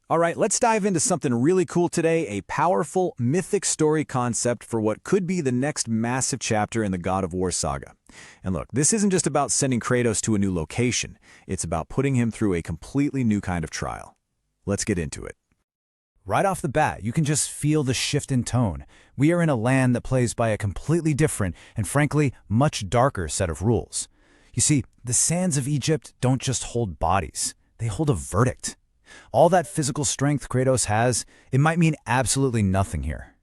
All right, let's dive into something really cool today, a powerful, mythic story concept for what could be the next massive chapter in the God of War saga. And look, this isn't just about sending Kratos to a new location, it's about putting him through a completely new kind of trial. Let's get into it. Right off the bat, you can just feel the shift in tone. We are in a land that plays by a completely different and frankly, much darker set of rules. You see, the sands of Egypt don't just hold bodies, they hold a verdict. All that physical strength Kratos has, it might mean absolutely nothing here.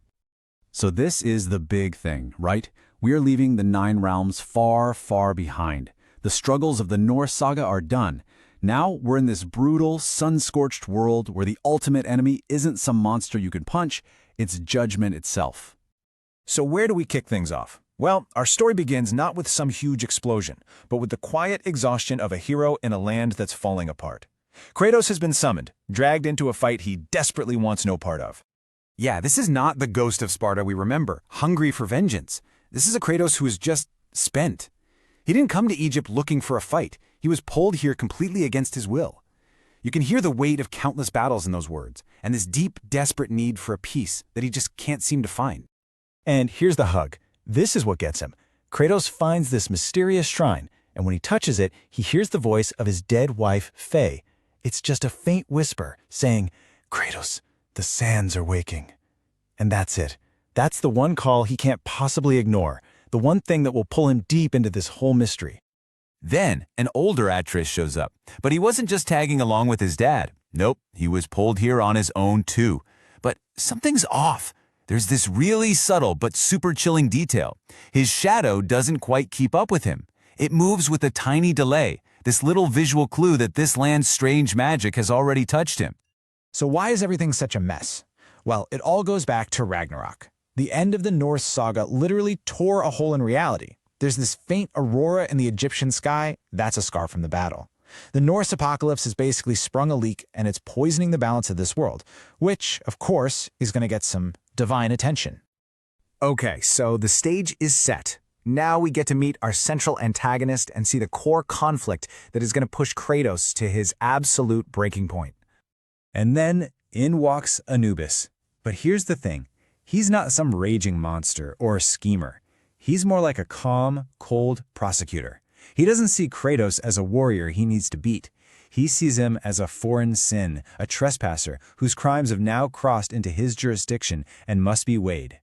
So this is the big thing, right? We are leaving the Nine Realms far, far behind. The struggles of the Norse saga are done. Now we're in this brutal, sun-scorched world where the ultimate enemy isn't some monster you can punch, it's judgment itself. So where do we kick things off? Well, our story begins not with some huge explosion, but with the quiet exhaustion of a hero in a land that's falling apart. Kratos has been summoned, dragged into a fight he desperately wants no part of. Yeah, this is not the ghost of Sparta we remember, hungry for vengeance. This is a Kratos who is just spent. He didn't come to Egypt looking for a fight. He was pulled here completely against his will. You can hear the weight of countless battles in those words, and this deep, desperate need for a peace that he just can't seem to find. And here's the hug. This is what gets him. Kratos finds this mysterious shrine, and when he touches it, he hears the voice of his dead wife, Faye. It's just a faint whisper saying, "Kratos, the sands are waking." And that's it. That's the one call he can't possibly ignore, the one thing that will pull him deep into this whole mystery. Then, an older Atreus shows up, but he wasn't just tagging along with his dad. Nope, he was pulled here on his own too. But something's off. There's this really subtle but super chilling detail. His shadow doesn't quite keep up with him. It moves with a tiny delay, this little visual clue that this land's strange magic has already touched him. So why is everything such a mess? Well, it all goes back to Ragnarok. The end of the Norse saga literally tore a hole in reality. There's this faint aurora in the Egyptian sky, that's a scar from the battle. The Norse apocalypse has basically sprung a leak and it's poisoning the balance of this world, which, of course, is going to get some divine attention. Okay, so the stage is set. Now we get to meet our central antagonist and see the core conflict that is going to push Kratos to his absolute breaking point. And then in walks Anubis. But here's the thing, he's not some raging monster or a schemer. He's more like a calm, cold prosecutor. He doesn't see Kratos as a warrior he needs to beat. He sees him as a foreign sin, a trespasser whose crimes have now crossed into his jurisdiction and must be weighed.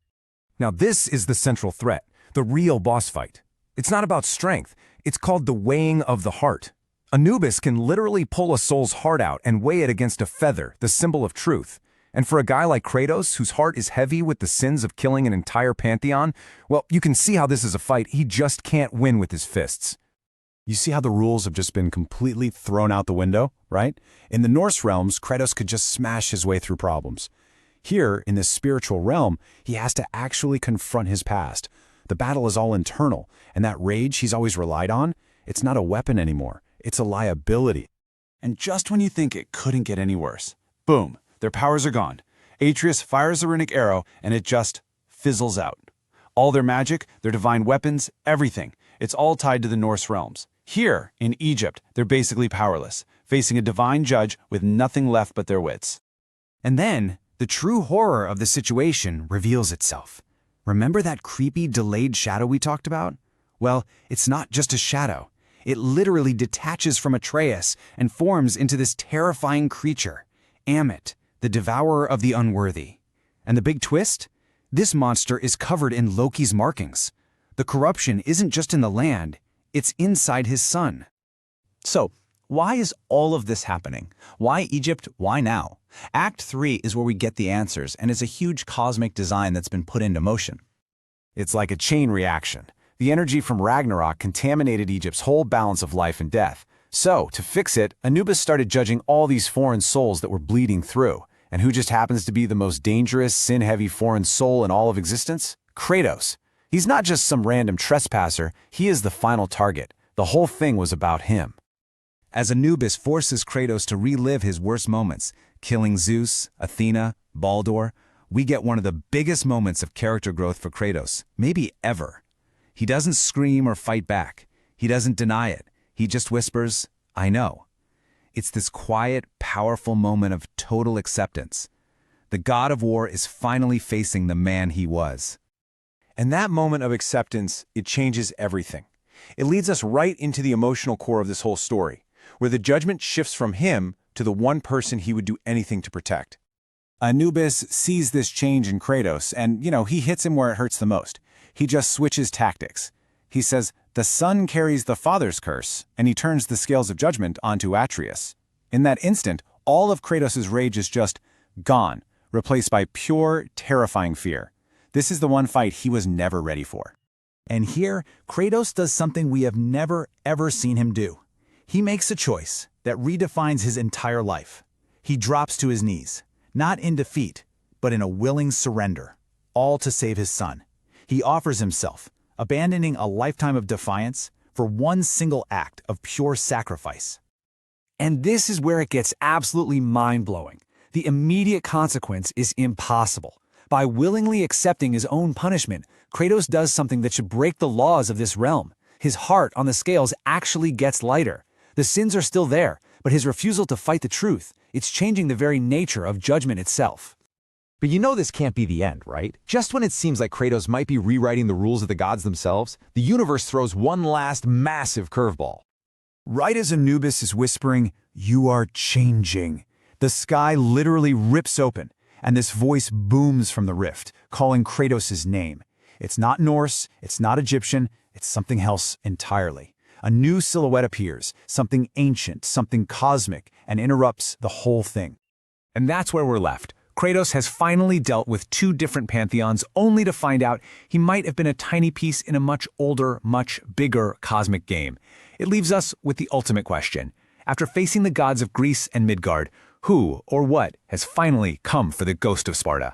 Now this is the central threat, the real boss fight. It's not about strength, it's called the weighing of the heart. Anubis can literally pull a soul's heart out and weigh it against a feather, the symbol of truth. And for a guy like Kratos, whose heart is heavy with the sins of killing an entire pantheon, well, you can see how this is a fight he just can't win with his fists. You see how the rules have just been completely thrown out the window, right? In the Norse realms, Kratos could just smash his way through problems. Here, in this spiritual realm, he has to actually confront his past. The battle is all internal, and that rage he's always relied on, it's not a weapon anymore. It's a liability. And just when you think it couldn't get any worse, boom, their powers are gone. Atreus fires a runic arrow, and it just fizzles out. All their magic, their divine weapons, everything, it's all tied to the Norse realms. Here, in Egypt, they're basically powerless, facing a divine judge with nothing left but their wits. And then, the true horror of the situation reveals itself. Remember that creepy, delayed shadow we talked about? Well, it's not just a shadow. It literally detaches from Atreus and forms into this terrifying creature, Amit, the devourer of the unworthy. And the big twist? This monster is covered in Loki's markings. The corruption isn't just in the land, it's inside his son. So, why is all of this happening? Why Egypt? Why now? Act 3 is where we get the answers, and it's a huge cosmic design that's been put into motion. It's like a chain reaction. The energy from Ragnarok contaminated Egypt's whole balance of life and death. So, to fix it, Anubis started judging all these foreign souls that were bleeding through. And who just happens to be the most dangerous, sin-heavy foreign soul in all of existence? Kratos. He's not just some random trespasser, he is the final target. The whole thing was about him. As Anubis forces Kratos to relive his worst moments, killing Zeus, Athena, Baldur, we get one of the biggest moments of character growth for Kratos, maybe ever. He doesn't scream or fight back. He doesn't deny it. He just whispers, "I know." It's this quiet, powerful moment of total acceptance. The god of war is finally facing the man he was. And that moment of acceptance, it changes everything. It leads us right into the emotional core of this whole story, where the judgment shifts from him to the one person he would do anything to protect. Anubis sees this change in Kratos, and, he hits him where it hurts the most. He just switches tactics. He says, the son carries the father's curse, and he turns the scales of judgment onto Atreus. In that instant, all of Kratos' rage is just gone, replaced by pure, terrifying fear. This is the one fight he was never ready for. And here, Kratos does something we have never, ever seen him do. He makes a choice that redefines his entire life. He drops to his knees, not in defeat, but in a willing surrender, all to save his son. He offers himself, abandoning a lifetime of defiance for one single act of pure sacrifice. And this is where it gets absolutely mind-blowing. The immediate consequence is impossible. By willingly accepting his own punishment, Kratos does something that should break the laws of this realm. His heart on the scales actually gets lighter. The sins are still there, but his refusal to fight the truth, it's changing the very nature of judgment itself. But this can't be the end, right? Just when it seems like Kratos might be rewriting the rules of the gods themselves, the universe throws one last massive curveball. Right as Anubis is whispering, "You are changing," the sky literally rips open, and this voice booms from the rift, calling Kratos' name. It's not Norse, it's not Egyptian, it's something else entirely. A new silhouette appears, something ancient, something cosmic, and interrupts the whole thing. And that's where we're left. Kratos has finally dealt with two different pantheons, only to find out he might have been a tiny piece in a much older, much bigger cosmic game. It leaves us with the ultimate question. After facing the gods of Greece and Midgard, who or what has finally come for the ghost of Sparta?